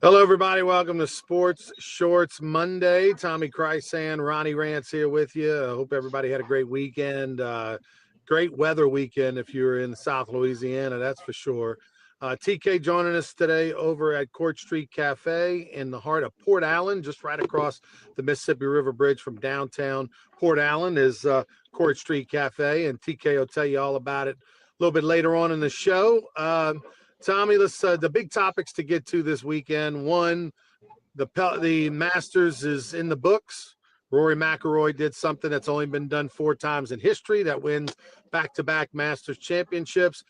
Hello, everybody. Welcome to Sports Shorts Monday. Tommy Krysan, Ronnie Rance here with you. I hope everybody had a great weekend. Great weather weekend if you're in South Louisiana, that's for sure. TK joining us today over at Court Street Cafe in the heart of Port Allen, just right across the Mississippi River Bridge from downtown Port Allen is Court Street Cafe, and TK will tell you all about it a little bit later on in the show. Tommy, let's the big topics to get to this weekend. One, the Masters is in the books. Rory McIlroy did something that's only been done 4 times in history, that wins back-to-back Masters championships.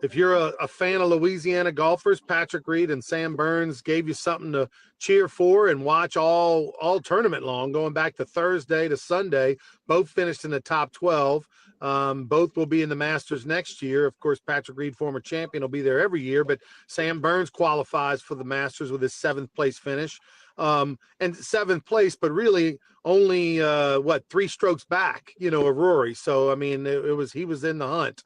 If you're a fan of Louisiana golfers, Patrick Reed and Sam Burns gave you something to cheer for and watch all tournament long, going back to Thursday to Sunday. Both finished in the top 12. Both will be in the Masters next year. Of course, Patrick Reed, former champion, will be there every year, but Sam Burns qualifies for the Masters with his 7th place finish. And 7th place, but really only 3 strokes back, of Rory. So I mean, he was in the hunt.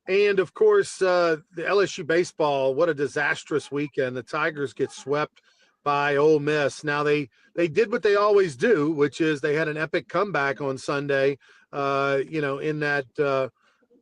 And of course, the LSU baseball, what a disastrous weekend. The Tigers get swept by Ole Miss. Now they did what they always do, which is they had an epic comeback on Sunday. In that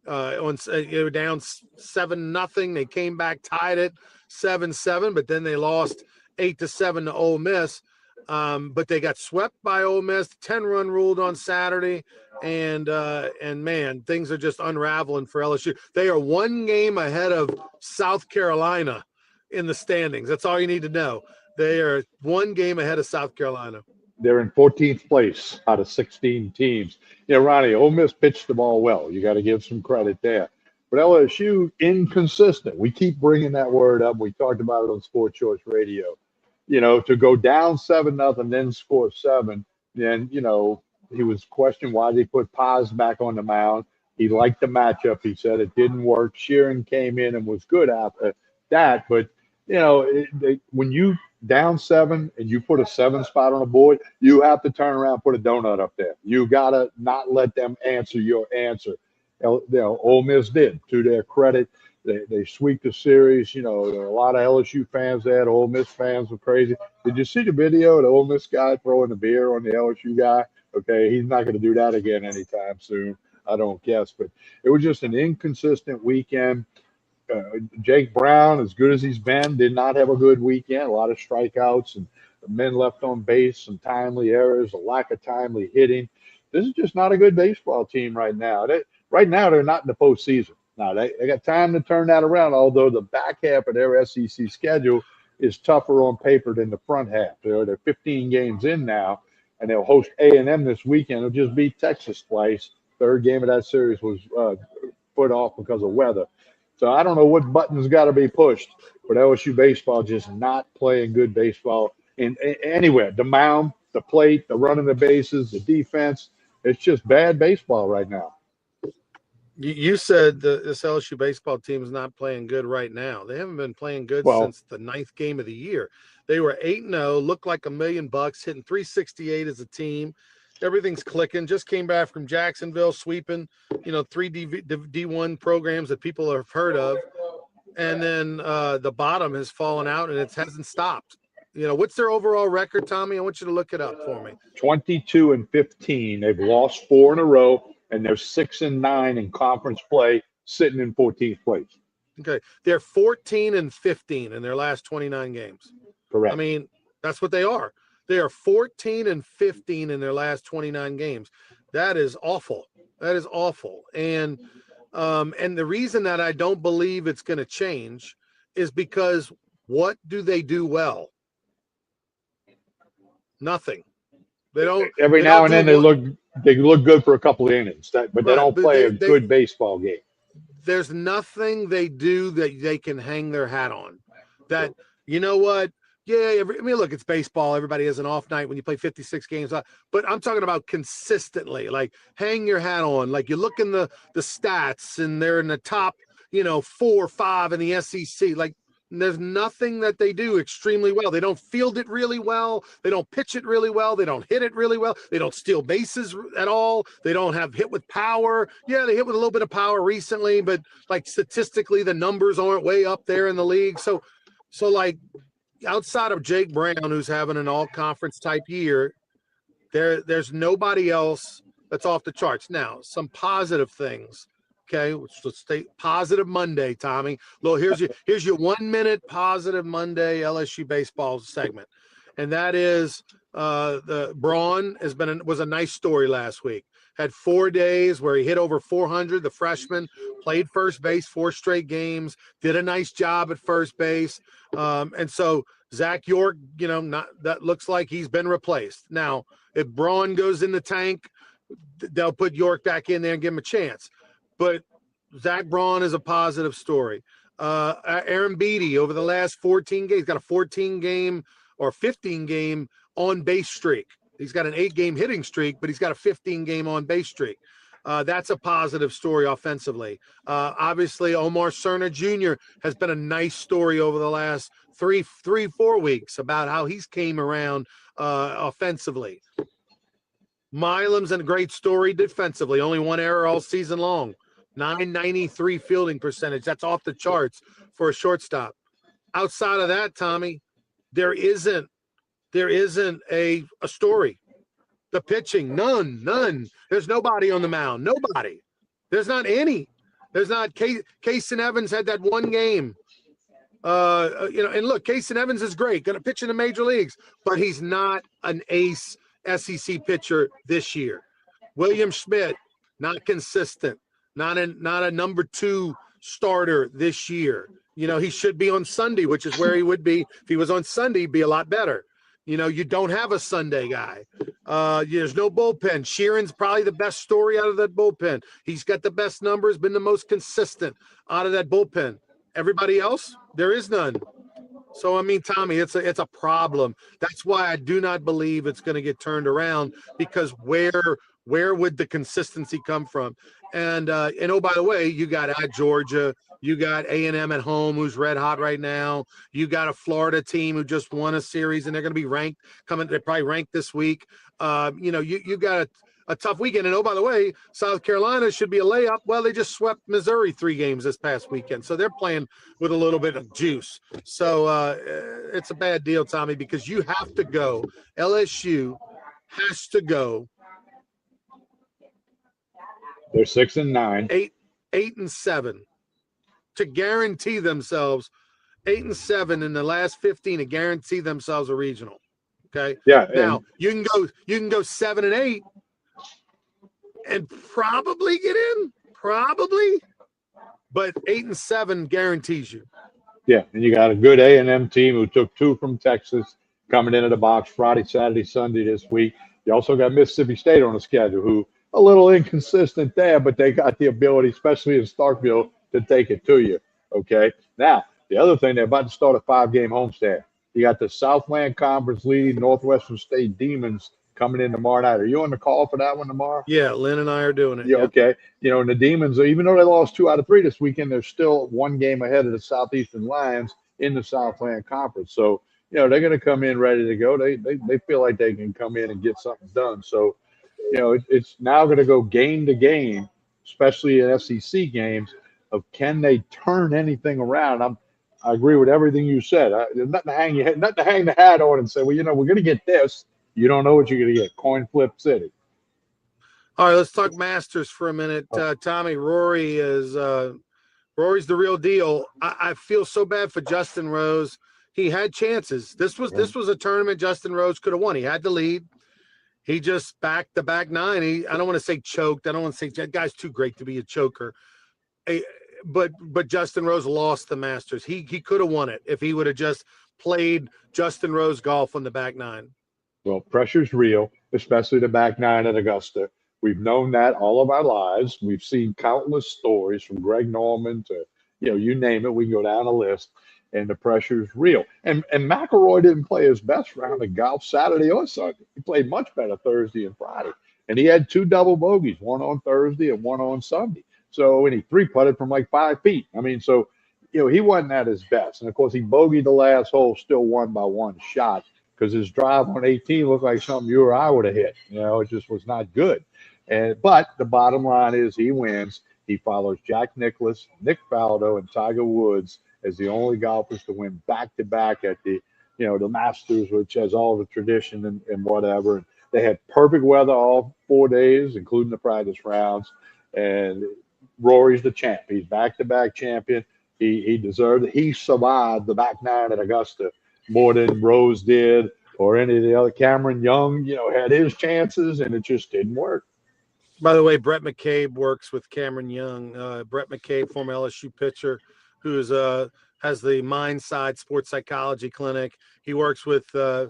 they were down 7-0. They came back, tied it 7-7, but then they lost 8-7 to Ole Miss. But they got swept by Ole Miss. 10-run ruled on Saturday, and man, things are just unraveling for LSU. They are 1 game ahead of South Carolina in the standings. That's all you need to know. They are 1 game ahead of South Carolina. They're in 14th place out of 16 teams. Ronnie, Ole Miss pitched the ball well. You got to give some credit there. But LSU, inconsistent. We keep bringing that word up. We talked about it on Sports Shorts Radio. To go down 7-0, then score 7. Then, he was questioned why they put Paz back on the mound. He liked the matchup. He said it didn't work. Sheeran came in and was good after that. But, when you down 7 and you put a 7 spot on the board, you have to turn around and put a donut up there. You got to not let them answer your answer. Ole Miss did, to their credit. They sweep the series. There are a lot of LSU fans there. The Ole Miss fans were crazy. Did you see the video of the Ole Miss guy throwing the beer on the LSU guy? Okay, he's not going to do that again anytime soon, I don't guess. But it was just an inconsistent weekend. Jake Brown, as good as he's been, did not have a good weekend. A lot of strikeouts and men left on base, some timely errors, a lack of timely hitting. This is just not a good baseball team right now. Right now, they're not in the postseason. Now, they got time to turn that around, although the back half of their SEC schedule is tougher on paper than the front half. They're 15 games in now, and they'll host A&M this weekend. They'll just beat Texas twice. 3rd game of that series was put off because of weather. So I don't know what buttons got to be pushed, but LSU baseball just not playing good baseball in anywhere. The mound, the plate, the running the bases, the defense. It's just bad baseball right now. You said this LSU baseball team is not playing good right now. They haven't been playing good since the 9th game of the year. They were 8-0, looked like $1 million, hitting 368 as a team. Everything's clicking. Just came back from Jacksonville, sweeping, 3 D1 programs that people have heard of. And then the bottom has fallen out, and it hasn't stopped. What's their overall record, Tommy? I want you to look it up for me. 22-15. They've lost 4 in a row, and they're 6-9 in conference play, sitting in 14th place. Okay. They're 14-15 in their last 29 games. Correct. I mean, that's what they are. They are 14-15 in their last 29 games. That is awful. That is awful. And the reason that I don't believe it's going to change is because what do they do well? Nothing. They don't. Every now and then they look good for a couple of innings, but they don't play a good baseball game. There's nothing they do that they can hang their hat on. That, you know what? Yeah, look, it's baseball. Everybody has an off night when you play 56 games. But I'm talking about consistently, like hang your hat on. Like you look in the stats and they're in the top, 4 or 5 in the SEC. Like there's nothing that they do extremely well. They don't field it really well. They don't pitch it really well. They don't hit it really well. They don't steal bases at all. They don't have hit with power. Yeah, they hit with a little bit of power recently, but like statistically, the numbers aren't way up there in the league. So So, like, outside of Jake Brown, who's having an all-conference type year, there's nobody else that's off the charts. Now, some positive things. Okay, let's stay positive Monday, Tommy. Well, here's your 1 minute positive Monday LSU baseball segment, and that is the Braun was a nice story last week. Had 4 days where he hit over 400. The freshman played first base 4 straight games, did a nice job at first base, and so Zach York, not that looks like he's been replaced. Now, if Braun goes in the tank, they'll put York back in there and give him a chance. But Zach Braun is a positive story. Aaron Beatty over the last 14 games got a 14 game or 15 game on base streak. He's got an 8-game hitting streak, but he's got a 15 game on base streak. That's a positive story offensively. Obviously, Omar Cerna Jr. has been a nice story over the last 4 weeks about how he's came around offensively. Milam's a great story defensively. Only 1 error all season long. 993 fielding percentage. That's off the charts for a shortstop. Outside of that, Tommy, there isn't a story. The pitching, none. There's nobody on the mound. Nobody. There's not any. There's not. Kason Evans had that 1 game. And look, Kason Evans is great, going to pitch in the major leagues, but he's not an ace SEC pitcher this year. William Schmidt, not consistent, not a number 2 starter this year. He should be on Sunday, which is where he would be. If he was on Sunday, he'd be a lot better. You don't have a Sunday guy. There's no bullpen. Sheeran's probably the best story out of that bullpen. He's got the best numbers, been the most consistent out of that bullpen. Everybody else, there is none. So, I mean, Tommy, it's a problem. That's why I do not believe it's going to get turned around, because where would the consistency come from? And oh, by the way, you got at Georgia, you got A&M at home, who's red hot right now. You got a Florida team who just won a series, and they're going to be ranked. They're probably ranked this week. You got a tough weekend. And oh, by the way, South Carolina should be a layup. Well, they just swept Missouri 3 games this past weekend, so they're playing with a little bit of juice. So it's a bad deal, Tommy, because you have to go. LSU has to go. They're 6-9, 8-7 to guarantee themselves 8-7 in the last 15 to guarantee themselves a regional. Okay. Yeah. Now you can go 7-8 and probably get in, but 8-7 guarantees you. Yeah, and you got a good A&M team who took 2 from Texas coming into the box Friday, Saturday, Sunday this week. You also got Mississippi State on the schedule, who a little inconsistent there, but they got the ability, especially in Starkville, to take it to you. Okay. Now, the other thing, they're about to start a 5-game homestand. You got the Southland Conference leading Northwestern State Demons coming in tomorrow night. Are you on the call for that one tomorrow? Yeah, Lynn and I are doing it. Yeah, okay. And the Demons, even though they lost 2 out of 3 this weekend, they're still 1 game ahead of the Southeastern Lions in the Southland Conference. So, they're going to come in ready to go. They feel like they can come in and get something done. So, it's now going to go game to game, especially in SEC games, of can they turn anything around. I agree with everything you said. There's nothing to hang the hat on and say, well, we're going to get this. You don't know what you're going to get. Coin flip city. All right, let's talk Masters for a minute. Tommy, Rory's the real deal. I feel so bad for Justin Rose. He had chances. This was a tournament Justin Rose could have won. He had the lead. He just backed the back 9. I don't want to say choked. I don't want to say that guy's too great to be a choker. But Justin Rose lost the Masters. He could have won it if he would have just played Justin Rose golf on the back 9. Well, pressure's real, especially the back 9 at Augusta. We've known that all of our lives. We've seen countless stories from Greg Norman to, you name it. We can go down a list, and the pressure's real. And McIlroy didn't play his best round of golf Saturday or Sunday. He played much better Thursday and Friday. And he had 2 double bogeys, 1 on Thursday and 1 on Sunday. So, and he 3-putted from like 5 feet. I mean, so, he wasn't at his best. And, of course, he bogeyed the last hole, still won by 1 shot, because his drive on 18 looked like something you or I would have hit. It just was not good. But the bottom line is he wins. He follows Jack Nicklaus, Nick Faldo, and Tiger Woods as the only golfers to win back-to-back at the, the Masters, which has all the tradition and whatever. They had perfect weather all 4 days, including the practice rounds. And Rory's the champ. He's back-to-back champion. He deserved it. He survived the back nine at Augusta more than Rose did or any of the other. Cameron Young, had his chances, and it just didn't work. By the way, Brett McCabe works with Cameron Young. Brett McCabe, former LSU pitcher, who's has the Mindside Sports Psychology Clinic. He works with a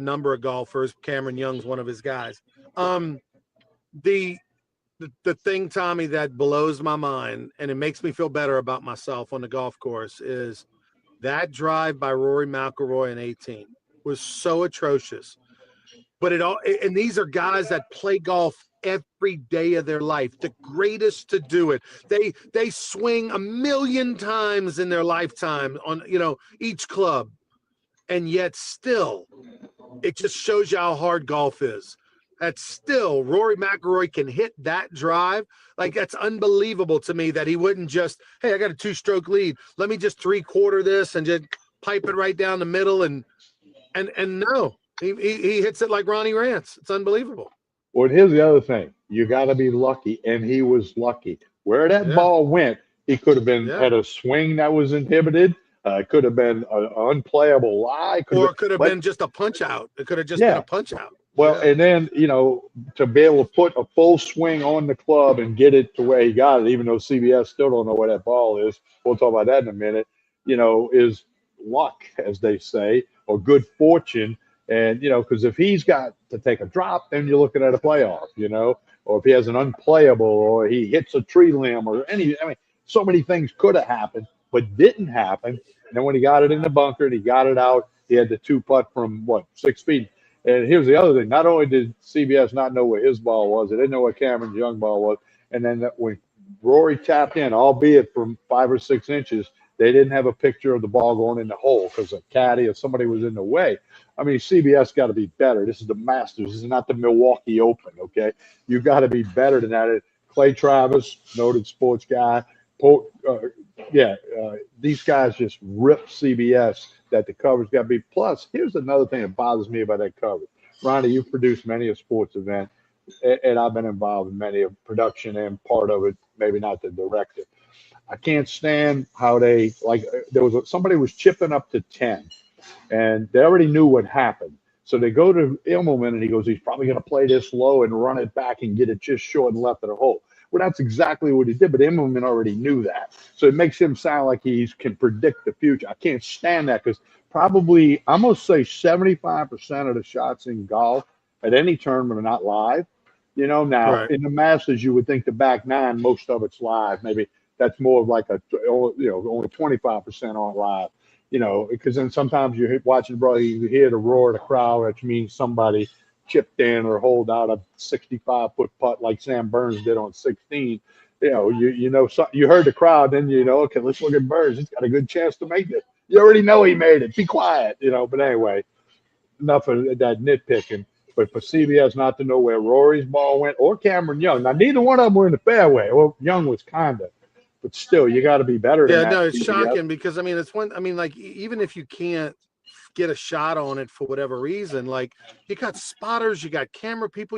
number of golfers. Cameron Young's one of his guys. The thing, Tommy, that blows my mind and it makes me feel better about myself on the golf course is that drive by Rory McIlroy in 18 was so atrocious. But and these are guys that play golf every day of their life, the greatest to do it. They swing 1,000,000 times in their lifetime on, each club. And yet still, it just shows you how hard golf is. That still Rory McIlroy can hit that drive. Like, that's unbelievable to me that he wouldn't just, hey, I got a 2-stroke lead. Let me just 3/4 this and just pipe it right down the middle. And no. He hits it like Ronnie Rance. It's unbelievable. Well, here's the other thing. You got to be lucky, and he was lucky. Where that ball went, he could have been had a swing that was inhibited. It could have been an unplayable lie. It could have been just a punch out. It could have just been a punch out. Well, and then, to be able to put a full swing on the club and get it to where he got it, even though CBS still don't know where that ball is, we'll talk about that in a minute, is luck, as they say, or good fortune. And, because if he's got to take a drop, then you're looking at a playoff, or if he has an unplayable or he hits a tree limb or so many things could have happened, but didn't happen. And then when he got it in the bunker and he got it out, he had the 2-putt from 6 feet. And here's the other thing. Not only did CBS not know where his ball was, they didn't know where Cameron Young's ball was. And then when Rory tapped in, albeit from 5 or 6 inches, they didn't have a picture of the ball going in the hole because a caddy or somebody was in the way. I mean, CBS got to be better. This is the Masters. This is not the Milwaukee Open, okay? You got to be better than that. Clay Travis, noted sports guy. These guys just rip CBS that the coverage got to be. Plus, here's another thing that bothers me about that coverage. Ronnie, you've produced many a sports event, and I've been involved in many of production and part of it, maybe not the director. I can't stand how somebody was chipping up to 10, and they already knew what happened. So they go to Immelman, and he goes, he's probably going to play this low and run it back and get it just short and left of the hole. Well, that's exactly what he did, but Immelman already knew that. So it makes him sound like he can predict the future. I can't stand that because probably, I'm going to say 75% of the shots in golf at any tournament are not live. Now in the Masters, you would think the back nine, most of it's live. Maybe that's more of like only 25% aren't live. Because then sometimes you're watching, bro, you hear the roar of the crowd, which means somebody chipped in or holed out a 65-foot putt like Sam Burns did on 16. You heard the crowd, then okay, let's look at Burns. He's got a good chance to make it. You already know he made it. Be quiet, But anyway, enough of that nitpicking. But for CBS not to know where Rory's ball went or Cameron Young, now neither one of them were in the fairway. Well, Young was kind of. But still, you got to be better than that. Yeah, no, it's shocking because, even if you can't get a shot on it for whatever reason, like, you got spotters, you got camera people,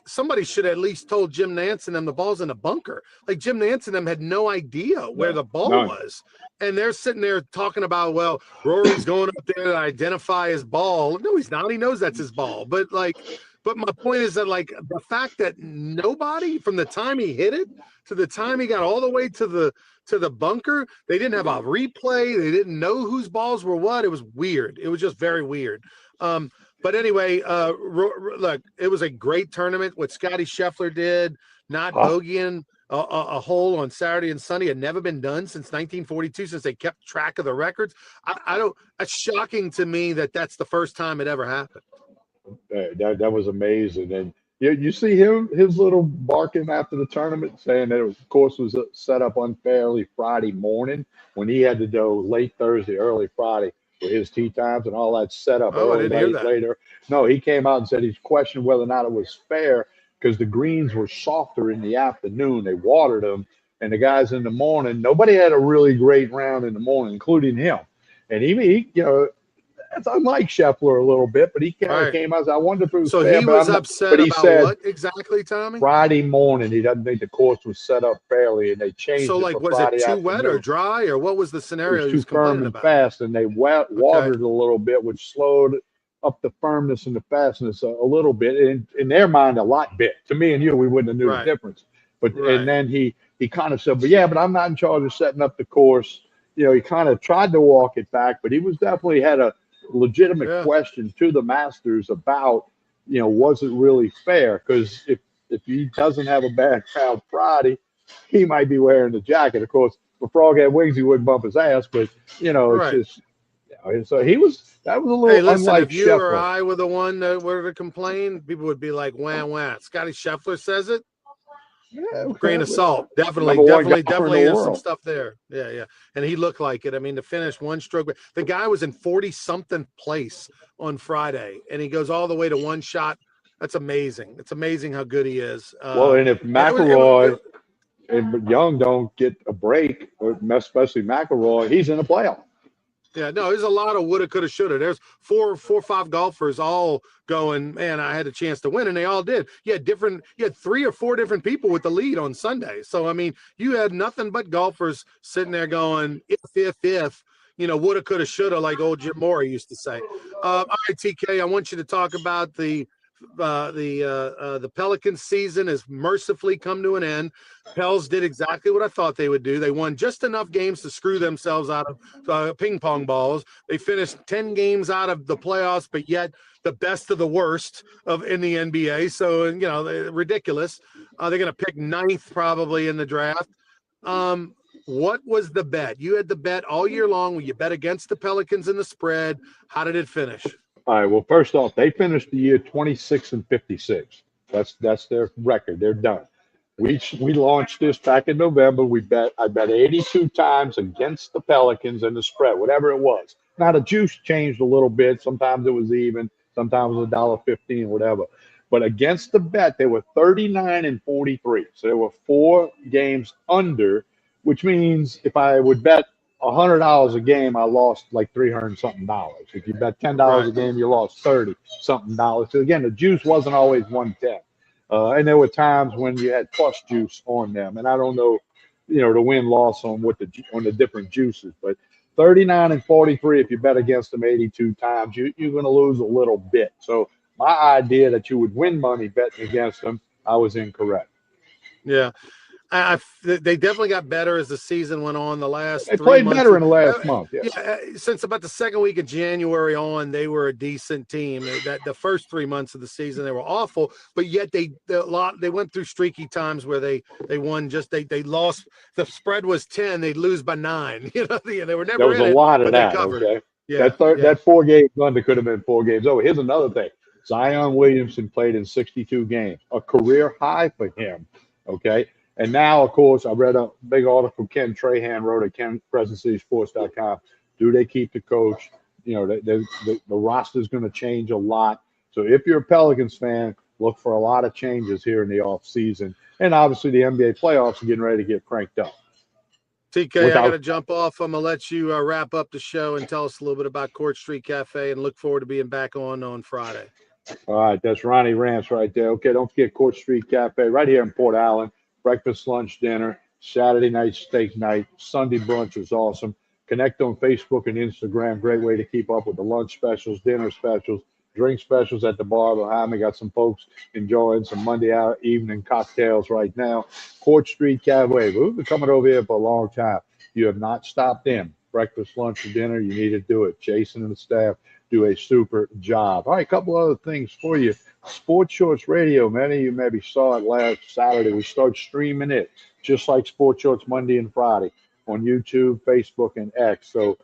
somebody should at least told Jim Nance and them the ball's in the bunker. Like, Jim Nance and them had no idea where the ball was. And they're sitting there talking about, well, Rory's going up there to identify his ball. No, he's not. He knows that's his ball. But my point is that, like, the fact that nobody from the time he hit it to the time he got all the way to the bunker, they didn't have a replay. They didn't know whose balls were what. It was weird. It was just very weird. But anyway, look, it was a great tournament. What Scotty Scheffler did, not bogeying a hole on Saturday and Sunday, had never been done since 1942, since they kept track of the records. That's shocking to me that that's the first time it ever happened. That was amazing. And you see his little barking after the tournament, saying that the course was set up unfairly Friday morning when he had to go late Thursday, early Friday for his tee times and all that set up later. No, he came out and said he's questioned whether or not it was fair because the greens were softer in the afternoon. They watered them. and the guys in the morning, nobody had a really great round in the morning, including him. And he that's unlike Scheffler a little bit, but he kind of Right. came out. I wonder if it was So fair, he but was I'm not. upset But he about said what exactly, Tommy? Friday morning he doesn't think the course was set up fairly, and they So changed it like, for was it Friday too wet or afternoon. dry, or what was the It was scenario he too was firm complaining and about? fast, and they Okay. watered it a little bit, which slowed up the firmness and the fastness a little bit. In their mind, a lot bit. To me and you, we wouldn't have knew the Right. difference. But and Right. then he kind of said, but I'm not in charge of setting up the course. He kind of tried to walk it back, but he was definitely had a legitimate Yeah. question to the Masters about, was it really fair? Because if he doesn't have a bad crowd Friday, he might be wearing the jacket. Of course, if a frog had wings, he wouldn't bump his ass. But it's Right. just so that was a Hey, little listen, unlike if you or Scheffler. I were the one that were to complain, people would be like, wah, wah. Scotty Scheffler says it. Yeah, Grain of salt. Definitely, number one definitely, golfer in the definitely there's some world. stuff there. Yeah, yeah. And he looked like it. I mean, to finish one stroke. The guy was in 40-something place on Friday, and he goes all the way to one shot. That's amazing. It's amazing how good he is. Well, and if And McIlroy and Young don't get a break, or especially McIlroy, he's in the playoff. yeah, no, there's a lot of woulda, coulda, shoulda. There's four or five golfers all going, man, I had a chance to win, and they all did. You had 3 or 4 different people with the lead on Sunday. So I mean, you had nothing but golfers sitting there going, if, woulda, coulda, shoulda, like old Jim Mora used to say. All right, TK, I want you to talk about the Pelicans season has mercifully come to an end. Pels did exactly what I thought they would do. They won just enough games to screw themselves out of ping pong balls. They finished 10 games out of the playoffs, but yet the best of the worst in the NBA. So, ridiculous. They're going to pick 9th probably in the draft. What was the bet? You had the bet all year long. You bet against the Pelicans in the spread. How did it finish? All right. Well, first off, they finished the year 26-56. That's their record. They're done. We launched this back in November. I bet 82 times against the Pelicans and the spread, whatever it was. Now the juice changed a little bit. Sometimes it was even, sometimes it was $1.15, whatever. But against the bet, they were 39-43. So they were 4 games under, which means if I would bet $100 a game, I lost like 300 something dollars. If you bet $10 Right. a game, you lost 30 something dollars. So again, the juice wasn't always 110. And there were times when you had plus juice on them, and I don't know, the win loss on the different juices, but 39-43. If you bet against them 82 times, you're going to lose a little bit. So my idea that you would win money betting against them, I was incorrect. Yeah. They definitely got better as the season went on. The last They 3 played months, better in the last month. Yeah. since about the second week of January on, they were a decent team. That the first 3 months of the season they were awful, but yet they went through streaky times where they won. They lost. The spread was 10. They'd lose by 9. They were There never was in a it, lot of but they that. covered. Okay. Yeah, yeah. That 4 games under could have been 4 games over. Here's another thing. Zion Williamson played in 62 games, a career high for him. Okay. And now, of course, I read a big article Ken Trahan wrote at KenPresentCitySports.com. Do they keep the coach? The roster is going to change a lot. So if you're a Pelicans fan, look for a lot of changes here in the offseason. And obviously, the NBA playoffs are getting ready to get cranked up. TK, I got to jump off. I'm going to let you wrap up the show and tell us a little bit about Court Street Cafe, and look forward to being back on Friday. All right, that's Ronnie Rance right there. Okay, don't forget Court Street Cafe right here in Port Allen. Breakfast, lunch, dinner, Saturday night steak night, Sunday brunch is awesome. Connect on Facebook and Instagram. Great way to keep up with the lunch specials, dinner specials, drink specials at the bar behind me. Got some folks enjoying some Monday evening cocktails right now. Court Street Cafe. We've been coming over here for a long time. You have not stopped in. Breakfast, lunch, or dinner, you need to do it. Jason and the staff do a super job. All right, a couple other things for you. Sports Shorts Radio, many of you maybe saw it last Saturday. We start streaming it just like Sports Shorts Monday and Friday on YouTube, Facebook, and X. So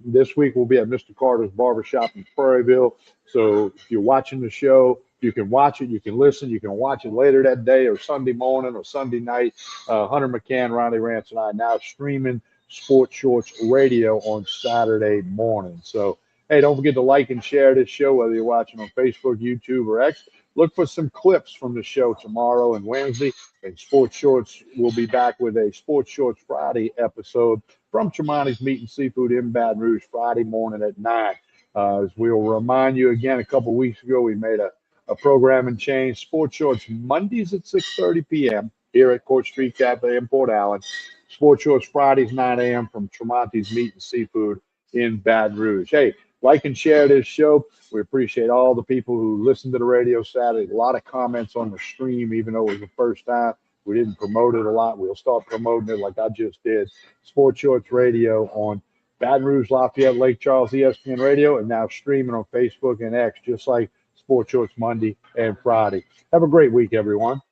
this week we'll be at Mr. Carter's Barbershop in Prairieville. So if you're watching the show, you can watch it, you can listen, you can watch it later that day or Sunday morning or Sunday night. Hunter McCann, Ronnie Rance, and I now streaming Sports Shorts Radio on Saturday morning. So hey, don't forget to like and share this show, whether you're watching on Facebook, YouTube, or X. Look for some clips from the show tomorrow and Wednesday. And Sports Shorts will be back with a Sports Shorts Friday episode from Tremonti's Meat and Seafood in Baton Rouge Friday morning at 9. As we'll remind you again, a couple weeks ago, we made a programming change. Sports Shorts Mondays at 6:30 p.m. here at Court Street Cafe in Port Allen. Sports Shorts Fridays 9 a.m. from Tremonti's Meat and Seafood in Baton Rouge. Hey, like and share this show. We appreciate all the people who listened to the radio Saturday. A lot of comments on the stream, even though it was the first time. We didn't promote it a lot. We'll start promoting it like I just did. Sports Shorts Radio on Baton Rouge, Lafayette, Lake Charles, ESPN Radio, and now streaming on Facebook and X, just like Sports Shorts Monday and Friday. Have a great week, everyone.